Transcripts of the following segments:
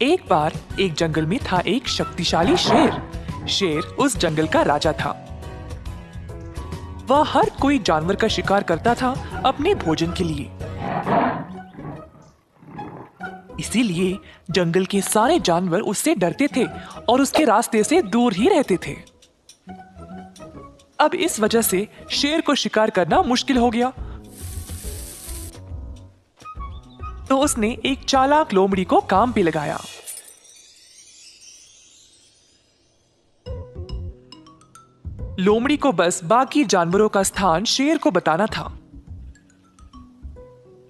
एक बार एक जंगल में था एक शक्तिशाली शेर। शेर उस जंगल का राजा था। वह हर कोई जानवर का शिकार करता था अपने भोजन के लिए। इसीलिए जंगल के सारे जानवर उससे डरते थे और उसके रास्ते से दूर ही रहते थे। अब इस वजह से शेर को शिकार करना मुश्किल हो गया। तो उसने एक चालाक लोमड़ी को काम पे लगाया। लोमड़ी को बस बाकी जानवरों का स्थान शेर को बताना था।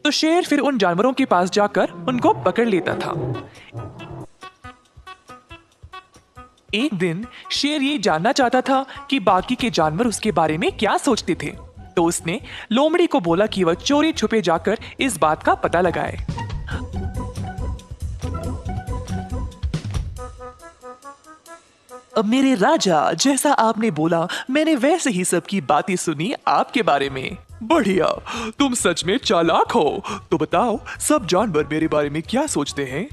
तो शेर फिर उन जानवरों के पास जाकर उनको पकड़ लेता था। एक दिन शेर ये जानना चाहता था कि बाकी के जानवर उसके बारे में क्या सोचते थे। तो उसने लोमड़ी को बोला कि वह चोरी छुपे जाकर इस बात का पता लगाए। अब मेरे राजा, जैसा आपने बोला मैंने वैसे ही सबकी बातें सुनी आपके बारे में। बढ़िया, तुम सच में चालाक हो। तो बताओ सब जानवर मेरे बारे में क्या सोचते हैं?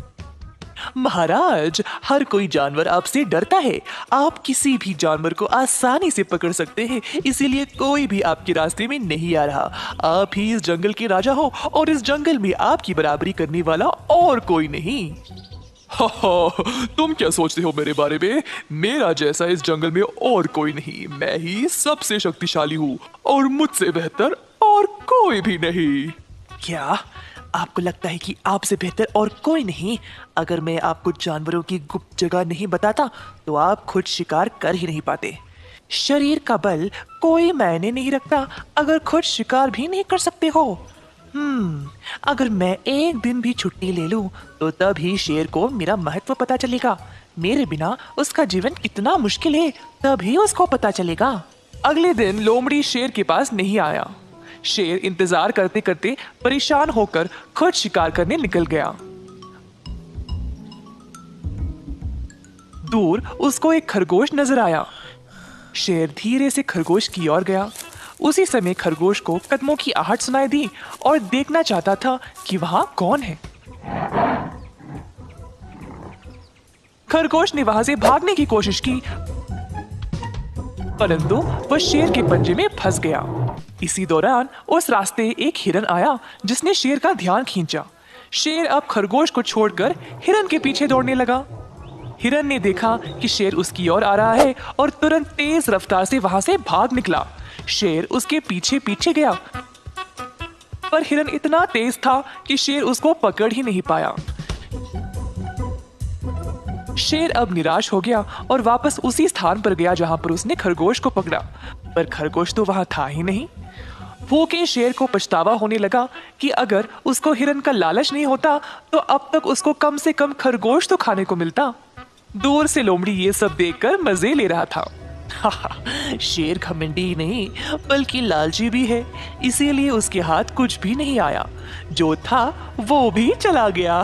महाराज, हर कोई जानवर आपसे डरता है। आप किसी भी जानवर को आसानी से पकड़ सकते हैं, इसीलिए कोई भी आपके रास्ते में नहीं आ रहा। आप ही इस जंगल के राजा हो और इस जंगल में आपकी बराबरी करने वाला और कोई नहीं। तुम क्या सोचते हो मेरे बारे में? मेरा जैसा इस जंगल में और कोई नहीं। मैं ही सबसे शक्तिशाली हूँ और मुझसे बेहतर और कोई भी नहीं। क्या आपको लगता है कि आपसे बेहतर और कोई नहीं? अगर मैं आपको जानवरों की गुप्त जगह नहीं बताता तो आप खुद शिकार कर ही नहीं पाते। शरीर का बल कोई मायने नहीं रखता अगर खुद शिकार भी नहीं कर सकते हो। अगर मैं एक दिन भी छुट्टी ले लूं तो तब ही शेर को मेरा महत्व पता चलेगा। मेरे बिना उसका जीवन कितना मुश्किल है तभी उसको पता चलेगा। अगले दिन लोमड़ी शेर के पास नहीं आया। शेर इंतजार करते करते परेशान होकर खुद शिकार करने निकल गया। दूर उसको एक खरगोश नजर आया। शेर धीरे से खरगोश की ओर गया। उसी समय खरगोश को कदमों की आहट सुनाई दी और देखना चाहता था कि वहां कौन है। खरगोश ने वहां से भागने की कोशिश की, परंतु वह शेर के पंजे में फंस गया। इसी दौरान उस रास्ते एक हिरन आया जिसने शेर का ध्यान खींचा। शेर अब खरगोश को छोड़कर हिरन के पीछे दौड़ने लगा। हिरन ने देखा कि शेर उसकी ओर आ रहा है और तुरंत तेज रफ्तार से वहां से भाग निकला। शेर उसके पीछे पीछे गया, पर हिरन इतना तेज था कि शेर उसको पकड़ ही नहीं पाया। शेर अब निराश हो गया और वापस उसी स्थान पर गया जहां पर उसने खरगोश को पकड़ा, पर खरगोश तो वहां था ही नहीं। भूखे शेर को पछतावा होने लगा कि अगर उसको हिरन का लालच नहीं होता तो अब तक उसको कम से कम खरगोश तो खाने को मिलता। दूर से लोमड़ी ये सब देखकर मजे ले रहा था। शेर घमंडी ही नहीं बल्कि लालची भी है, इसीलिए उसके हाथ कुछ भी नहीं आया। जो था वो भी चला गया।